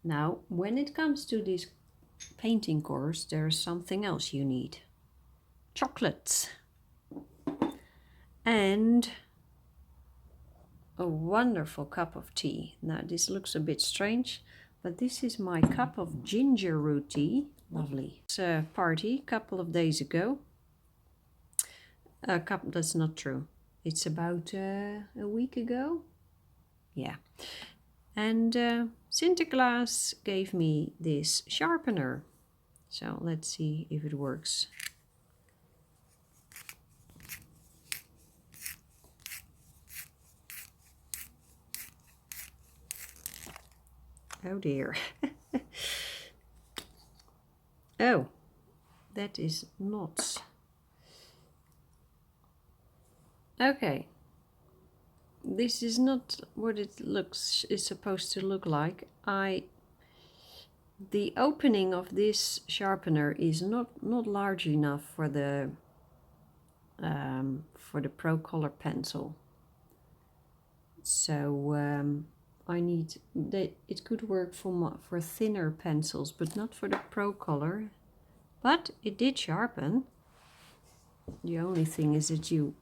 Now, when it comes to this painting course, there's something else you need. Chocolates. And a wonderful cup of tea. Now, this looks a bit strange, but this is my cup of ginger root tea. Lovely. It's a party a couple of days ago. That's not true. It's about a week ago. Yeah. And Sinterklaas gave me this sharpener. So let's see if it works. Oh dear. Oh, that is not. Okay. This is not what it is supposed to look like. The opening of this sharpener is not large enough for the Pro Color pencil. So I need it could work for thinner pencils, but not for the Pro Color. But it did sharpen. The only thing is that you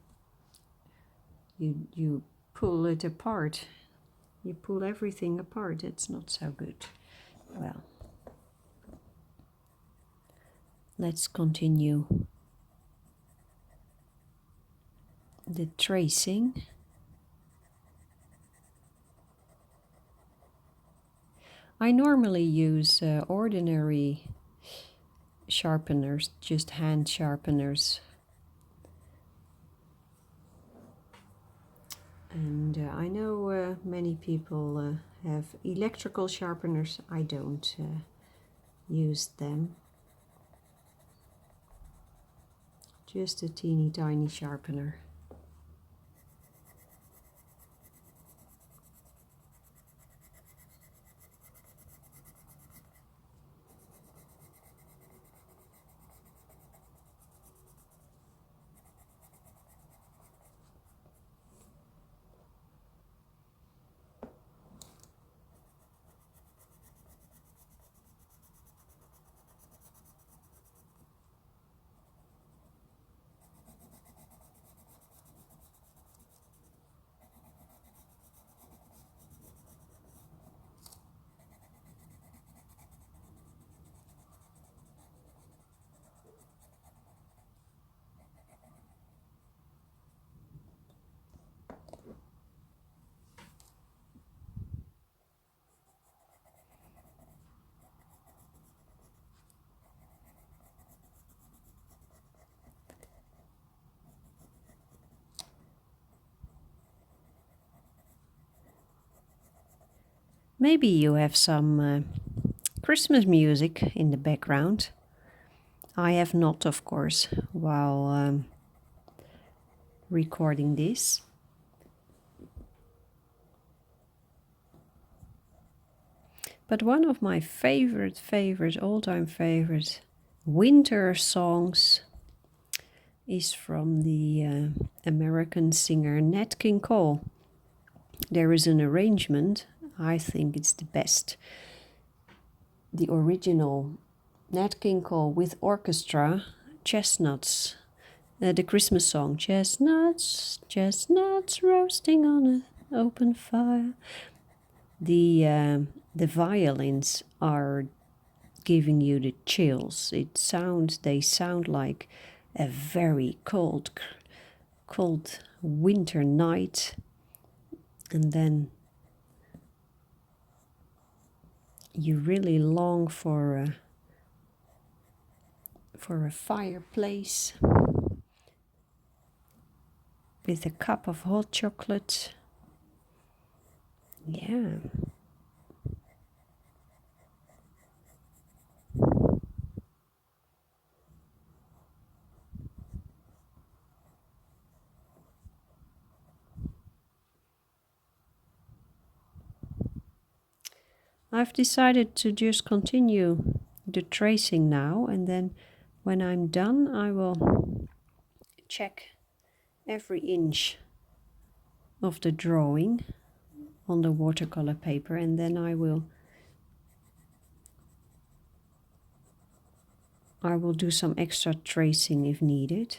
pull it apart. You pull everything apart. It's not so good. Well, let's continue the tracing. I normally use ordinary sharpeners, just hand sharpeners. And I know many people have electrical sharpeners. I don't use them. Just a teeny tiny sharpener. Maybe you have some Christmas music in the background. I have not, of course, while recording this. But one of my favorite, all-time favorite winter songs is from the American singer Nat King Cole. There is an arrangement. I think it's the best. The original Nat King Cole with orchestra, Chestnuts, the Christmas song, Chestnuts, chestnuts roasting on an open fire. The violins are giving you the chills. They sound like a very cold winter night, and then you really long for a fireplace with a cup of hot chocolate. Yeah. I've decided to just continue the tracing now, and then when I'm done I will check every inch of the drawing on the watercolor paper, and then I will I will do some extra tracing if needed.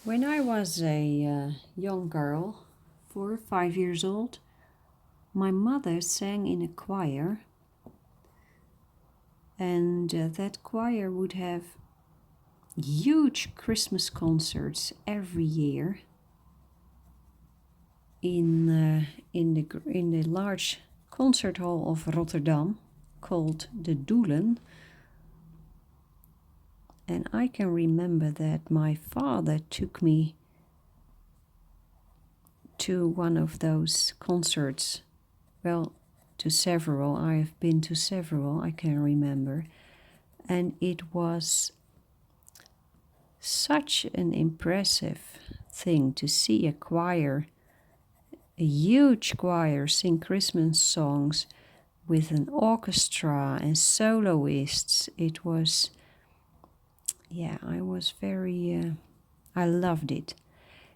When I was a young girl, 4 or 5 years old, my mother sang in a choir, and that choir would have huge Christmas concerts every year in the large concert hall of Rotterdam called the Doelen. And I can remember that my father took me to one of those concerts. Well, to several. I have been to several, I can remember. And it was such an impressive thing to see a choir, a huge choir, sing Christmas songs with an orchestra and soloists. It was, yeah, I was very, I loved it.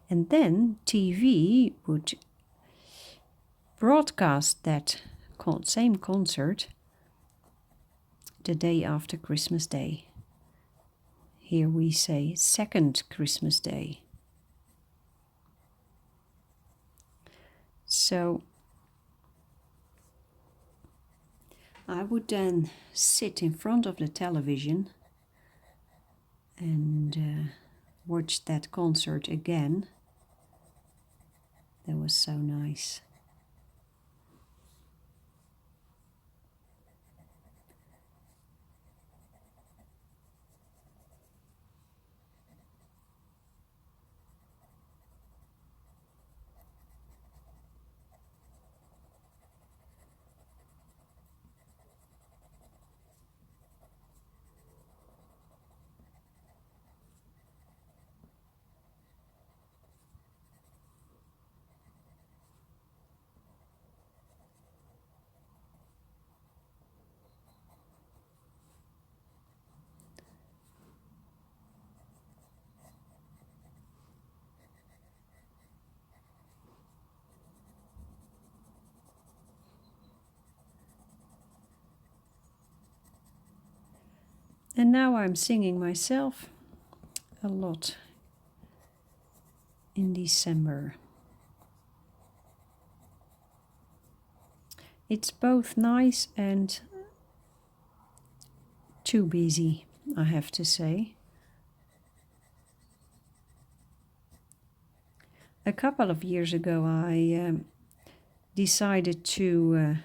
And then TV would broadcast that same concert the day after Christmas Day. Here we say second Christmas Day. So I would then sit in front of the television and watch that concert again. That was so nice. And now I'm singing myself a lot in December. It's both nice and too busy, I have to say. A couple of years ago I decided to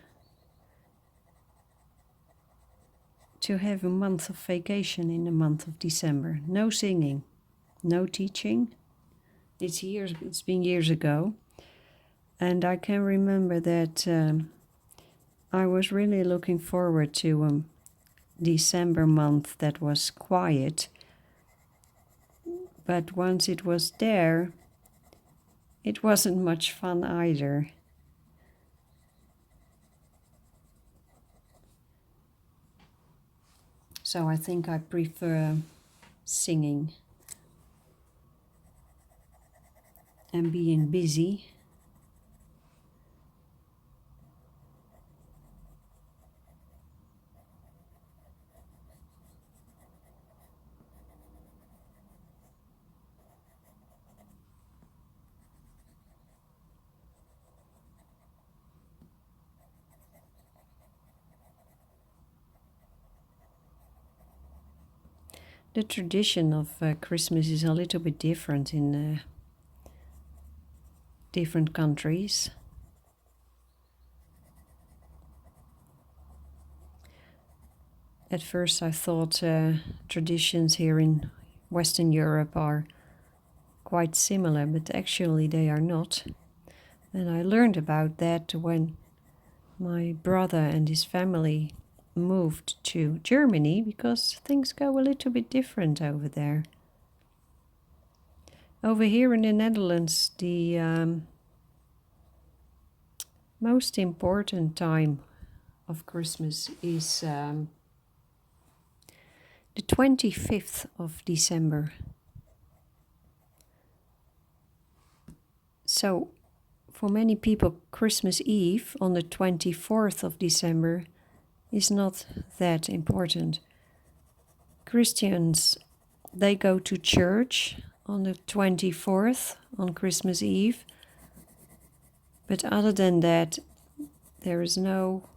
have a month of vacation in the month of December. No singing, no teaching. It's been years ago. And I can remember that I was really looking forward to a December month that was quiet. But once it was there, it wasn't much fun either. So I think I prefer singing and being busy. The tradition of Christmas is a little bit different in different countries. At first I thought traditions here in Western Europe are quite similar, but actually they are not. And I learned about that when my brother and his family moved to Germany, because things go a little bit different over there. Over here in the Netherlands, the most important time of Christmas is the 25th of December. So for many people, Christmas Eve on the 24th of December is not that important. Christians, they go to church on the 24th on Christmas Eve. But other than that, there is no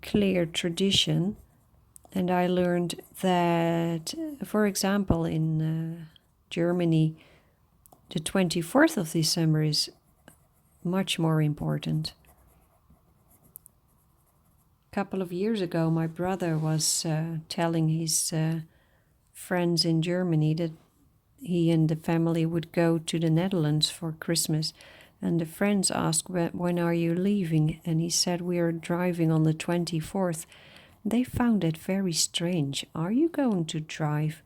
clear tradition. And I learned that, for example, in Germany, the 24th of December is much more important. A couple of years ago, my brother was telling his friends in Germany that he and the family would go to the Netherlands for Christmas. And the friends asked, when are you leaving? And he said, we are driving on the 24th. They found it very strange. Are you going to drive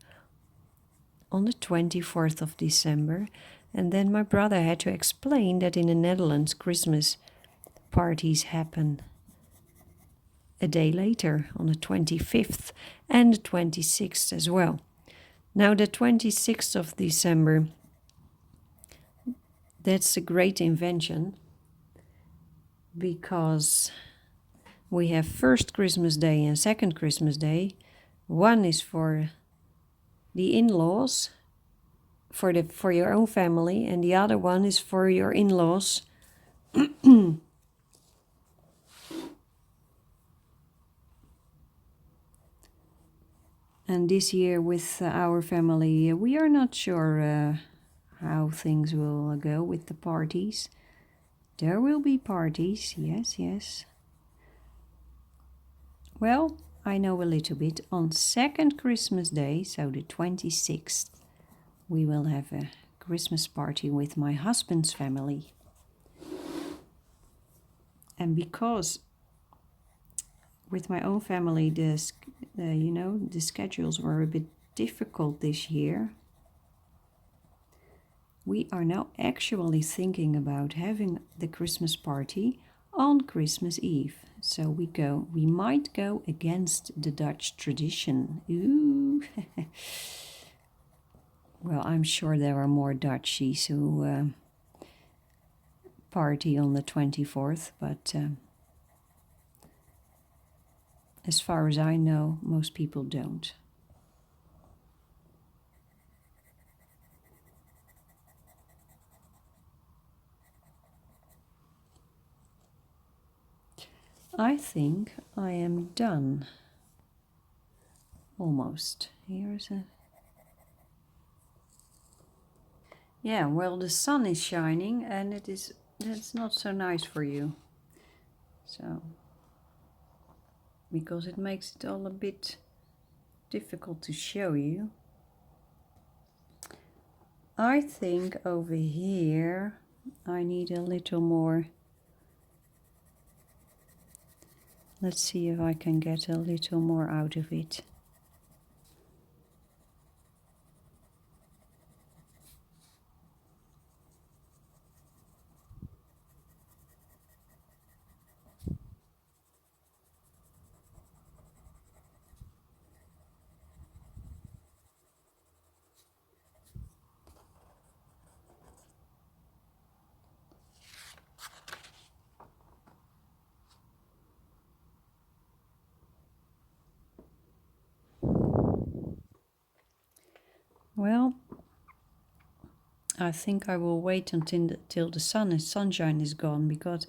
on the 24th of December? And then my brother had to explain that in the Netherlands, Christmas parties happen a day later, on the 25th and the 26th as well. Now, the 26th of December, that's a great invention because we have first Christmas Day and second Christmas Day. One is for the in-laws, for your own family, and the other one is for your in-laws. And this year with our family, we are not sure how things will go with the parties. There will be parties, yes, yes. Well, I know a little bit. On second Christmas Day, so the 26th, we will have a Christmas party with my husband's family. And because with my own family, the schedules were a bit difficult this year, we are now actually thinking about having the Christmas party on Christmas Eve. So we might go against the Dutch tradition. Ooh. Well, I'm sure there are more Dutchies who party on the 24th, but as far as I know, most people don't. I think I am done. Almost. Here's a... Yeah, well, the sun is shining and that's not so nice for you. So, because it makes it all a bit difficult to show you. I think over here I need a little more. Let's see if I can get a little more out of it. Well, I think I will wait until the sunshine is gone, because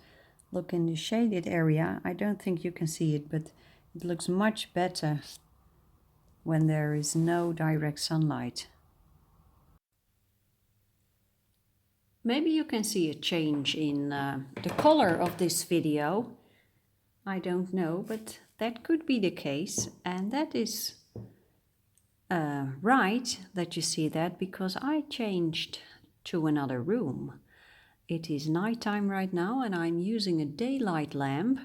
look, in the shaded area, I don't think you can see it, but it looks much better when there is no direct sunlight. Maybe you can see a change in the color of this video. I don't know, but that could be the case, and that is right that you see that, because I changed to another room. It is nighttime right now and I'm using a daylight lamp.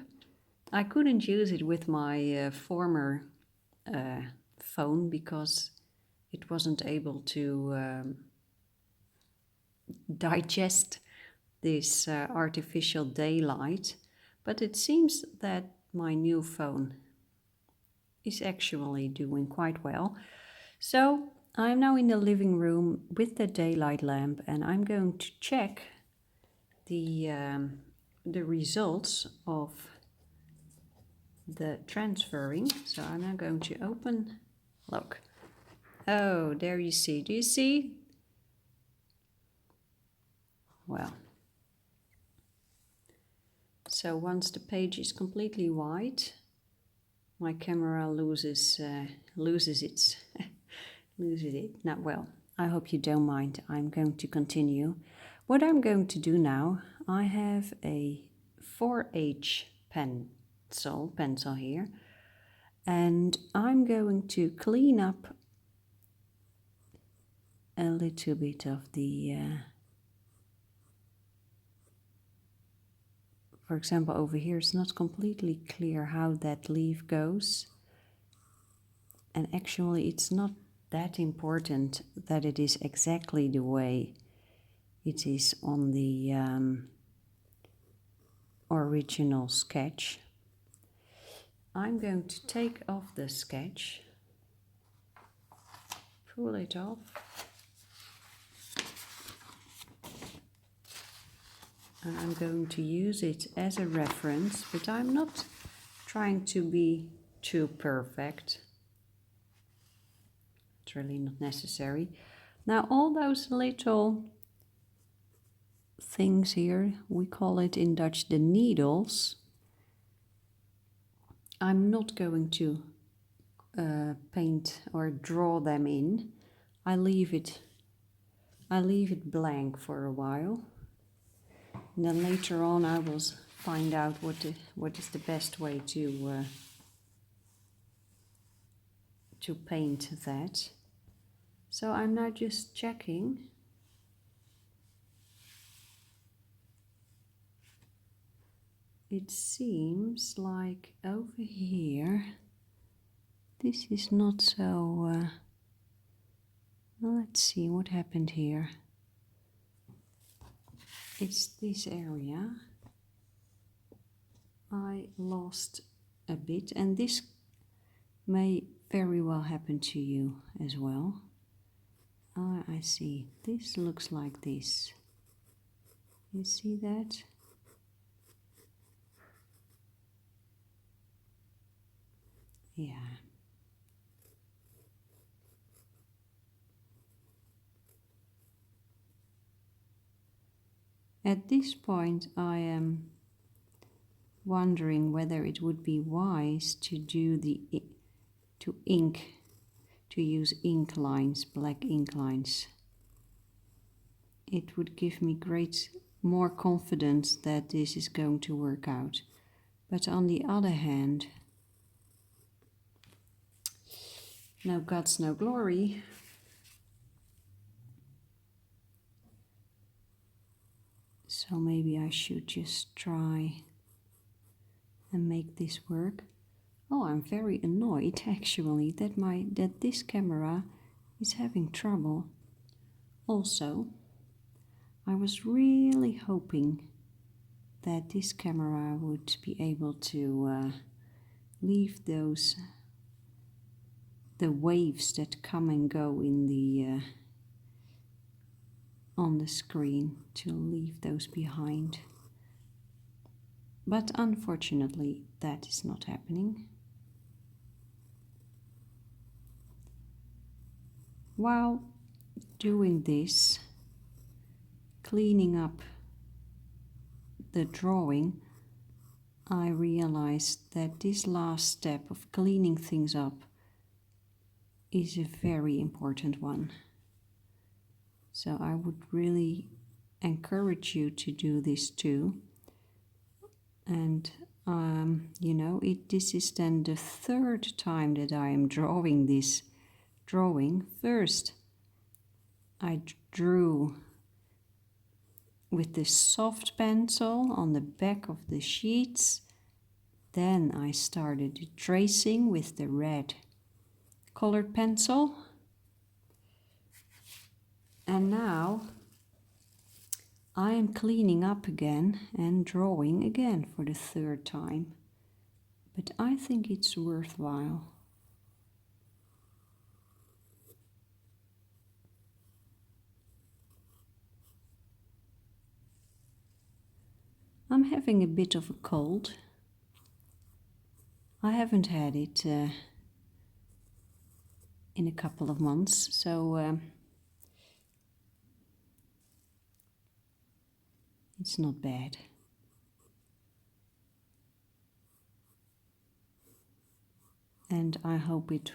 I couldn't use it with my former phone because it wasn't able to digest this artificial daylight. But it seems that my new phone is actually doing quite well. So I'm now in the living room with the daylight lamp, and I'm going to check the results of the transferring. So I'm now going to open, look. Oh, there you see. Do you see? Well, so once the page is completely white, my camera loses its loses it. Now, well, I hope you don't mind. I'm going to continue. What I'm going to do now, I have a 4H pencil here, and I'm going to clean up a little bit of the for example, over here it's not completely clear how that leaf goes, and actually it's not that important that it is exactly the way it is on the original sketch. I'm going to take off the sketch, pull it off, and I'm going to use it as a reference, but I'm not trying to be too perfect. It's really not necessary. Now all those little things here, we call it in Dutch the needles, I'm not going to paint or draw them in. I leave it blank for a while, and then later on I will find out what is the best way to paint that. So I'm now just checking. It seems like over here this is not so well, let's see what happened here. It's this area I lost a bit, and this may very well happen to you as well. I see. This looks like this. You see that? Yeah. At this point, I am wondering whether it would be wise to do to use ink lines, black ink lines. It would give me more confidence that this is going to work out. But on the other hand, no guts, no glory. So maybe I should just try and make this work. Oh, I'm very annoyed actually that this camera is having trouble. Also, I was really hoping that this camera would be able to leave the waves that come and go in the on the screen, to leave those behind. But unfortunately, that is not happening. While doing this, cleaning up the drawing, I realized that this last step of cleaning things up is a very important one. So I would really encourage you to do this too. And you know, this is then the third time that I am drawing this drawing. First, I drew with the soft pencil on the back of the sheets. Then I started tracing with the red colored pencil. And now I am cleaning up again and drawing again for the third time, but I think it's worthwhile. I'm having a bit of a cold. I haven't had it in a couple of months, so it's not bad. And I hope it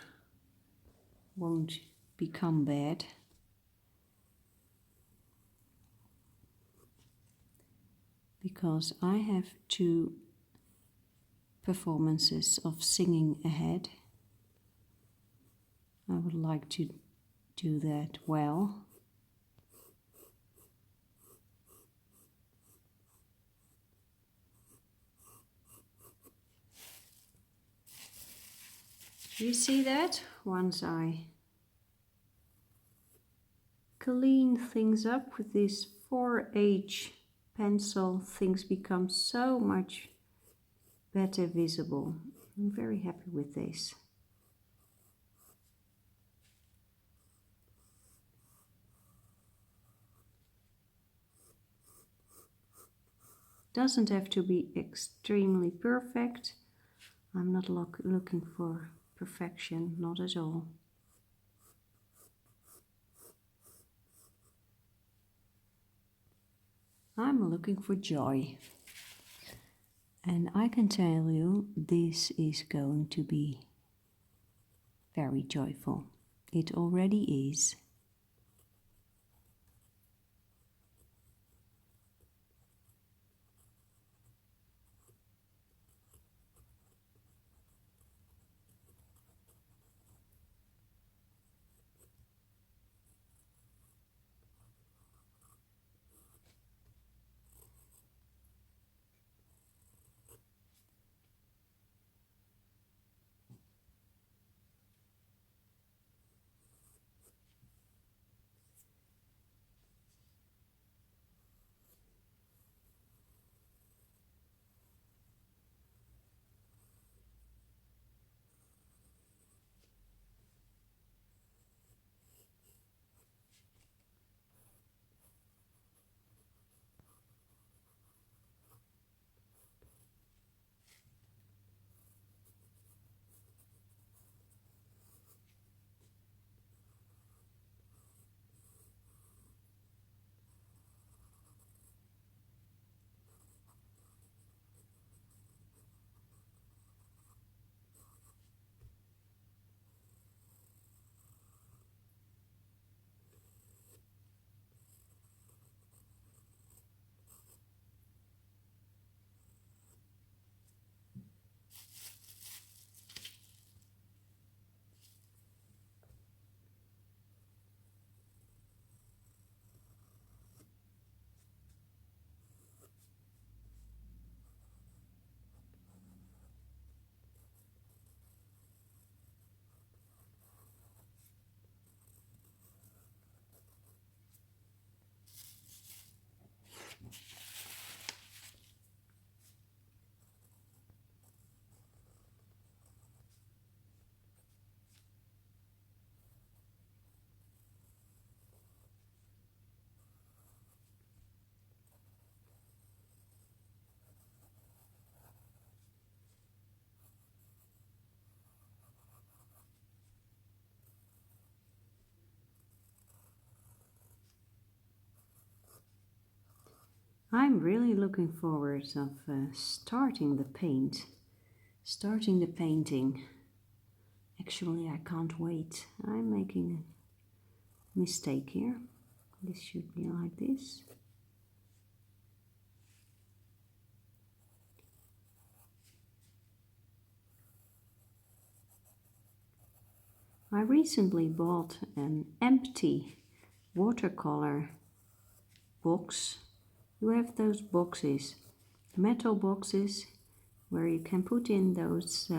won't become bad. Because I have 2 performances of singing ahead. I would like to do that well. You see that? Once I clean things up with this 4H pencil, things become so much better visible. I'm very happy with this. Doesn't have to be extremely perfect. I'm not looking for perfection, not at all. I'm looking for joy. And I can tell you, this is going to be very joyful. It already is. I'm really looking forward of starting the painting. Actually, I can't wait. I'm making a mistake here. This should be like this. I recently bought an empty watercolor box. You have those boxes, metal boxes, where you can put in those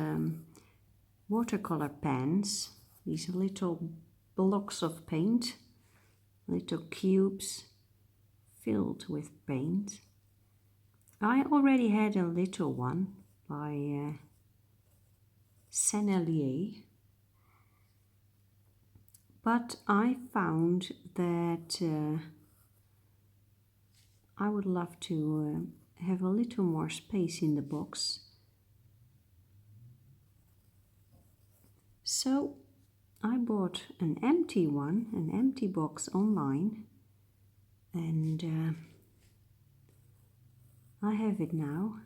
watercolor pans, these little blocks of paint, little cubes filled with paint. I already had a little one by Sennelier, but I found that I would love to have a little more space in the box. So I bought an empty one, an empty box online, and I have it now.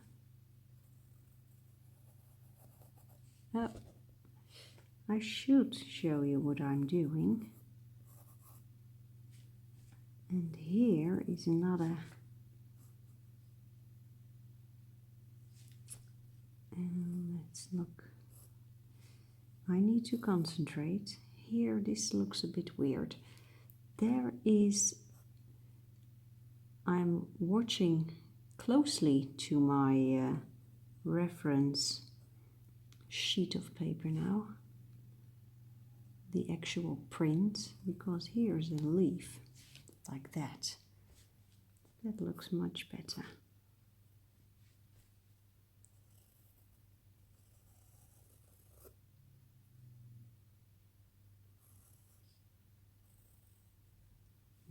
Oh, I should show you what I'm doing. And here is another. Let's look. I need to concentrate. Here this looks a bit weird. There is, I'm watching closely to my reference sheet of paper now, the actual print, because here's a leaf like that. That looks much better.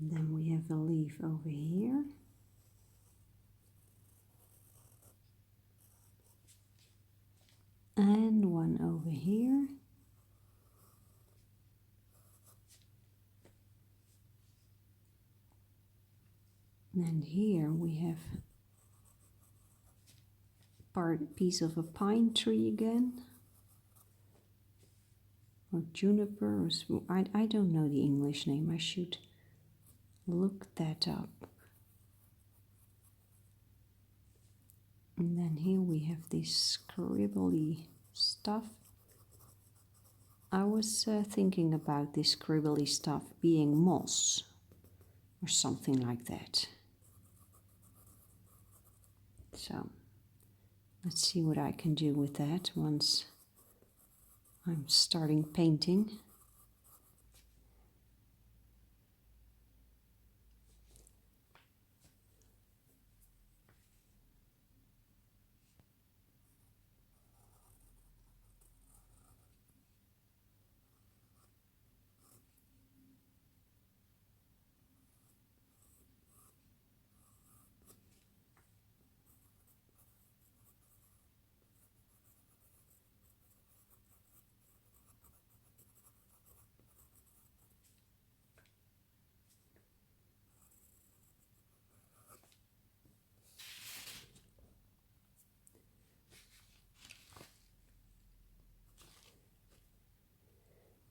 And then we have a leaf over here. And one over here. And here we have piece of a pine tree again. Or juniper, or I don't know the English name. I should look that up. And then here we have this scribbly stuff. I was thinking about this scribbly stuff being moss or something like that. So let's see what I can do with that once I'm starting painting.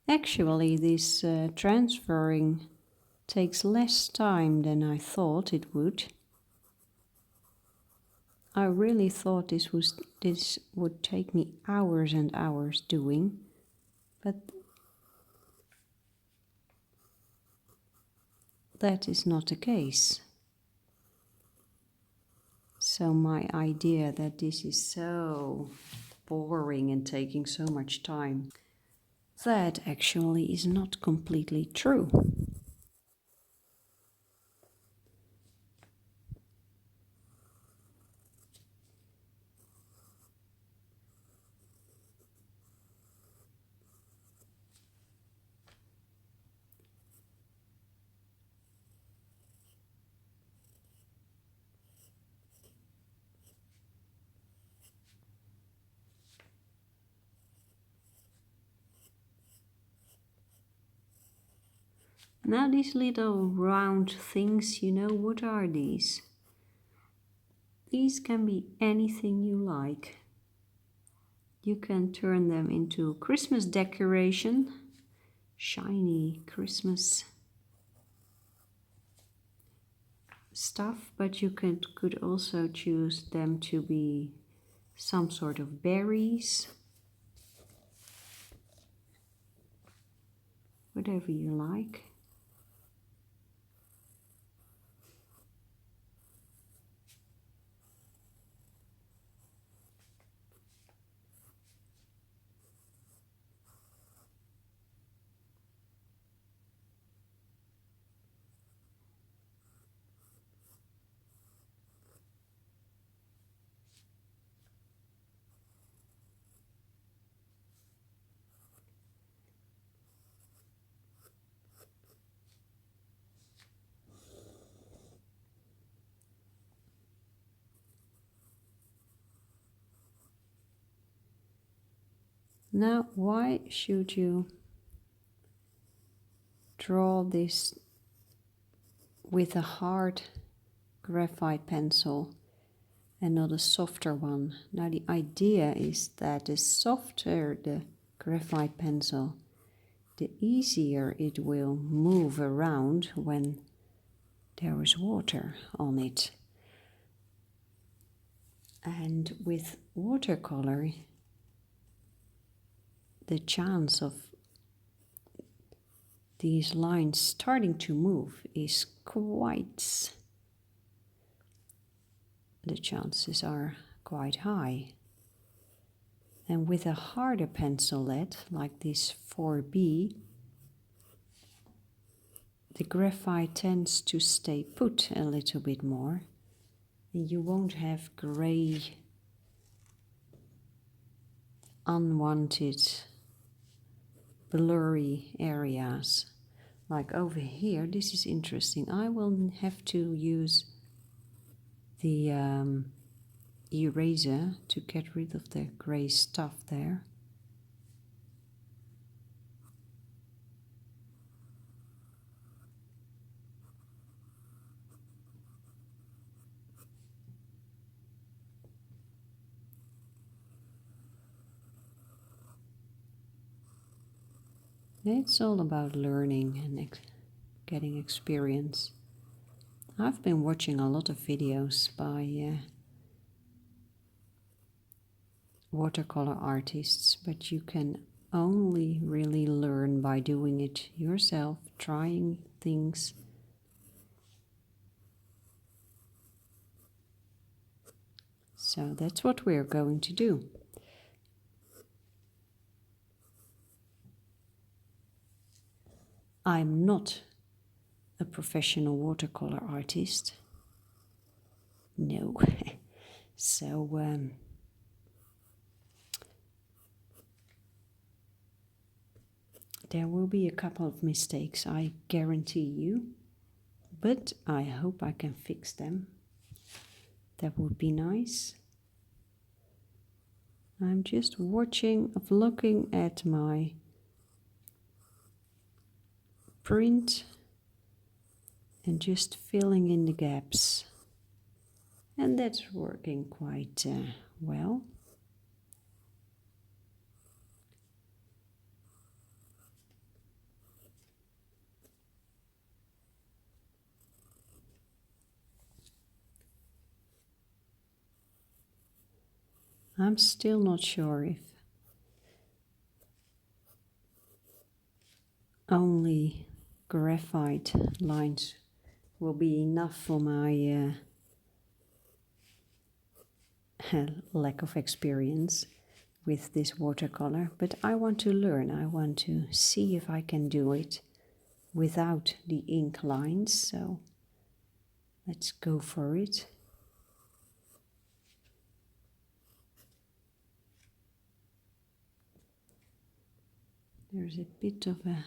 Actually, this transferring takes less time than I thought it would. I really thought this would take me hours and hours doing, but that is not the case. So my idea that this is so boring and taking so much time, that actually is not completely true. Now these little round things, you know, what are these? These can be anything you like. You can turn them into Christmas decoration, shiny Christmas stuff, but you could also choose them to be some sort of berries, whatever you like. Now, why should you draw this with a hard graphite pencil and not a softer one? Now, the idea is that the softer the graphite pencil, the easier it will move around when there is water on it. And with watercolor, the chance of these lines starting to move is quite, the chances are quite high. And with a harder pencil lead, like this 4B, the graphite tends to stay put a little bit more, and you won't have gray, unwanted, blurry areas. Like over here, this is interesting. I will have to use the eraser to get rid of the gray stuff there. It's all about learning and getting experience. I've been watching a lot of videos by watercolor artists, but you can only really learn by doing it yourself, trying things. So that's what we're going to do. I'm not a professional watercolor artist. No. So there will be a couple of mistakes, I guarantee you, but I hope I can fix them. That would be nice. I'm just looking at my print and just filling in the gaps. And that's working quite well. I'm still not sure if only graphite lines will be enough for my lack of experience with this watercolor, but I want to learn. I want to see if I can do it without the ink lines, so let's go for it. There's a bit of a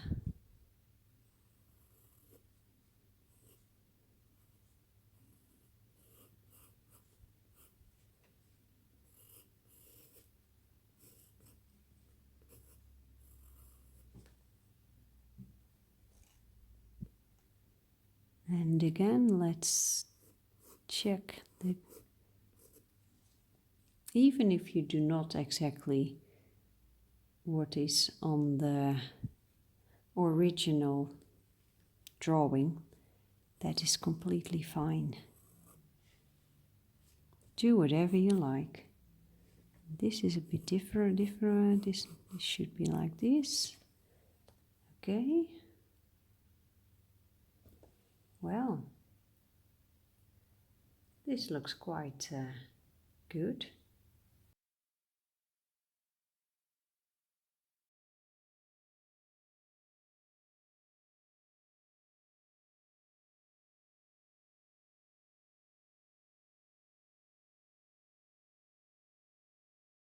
and again, let's check the, even if you do not exactly what is on the original drawing, that is completely fine. Do whatever you like. This is a bit different. This should be like this. Okay. Well, this looks quite good.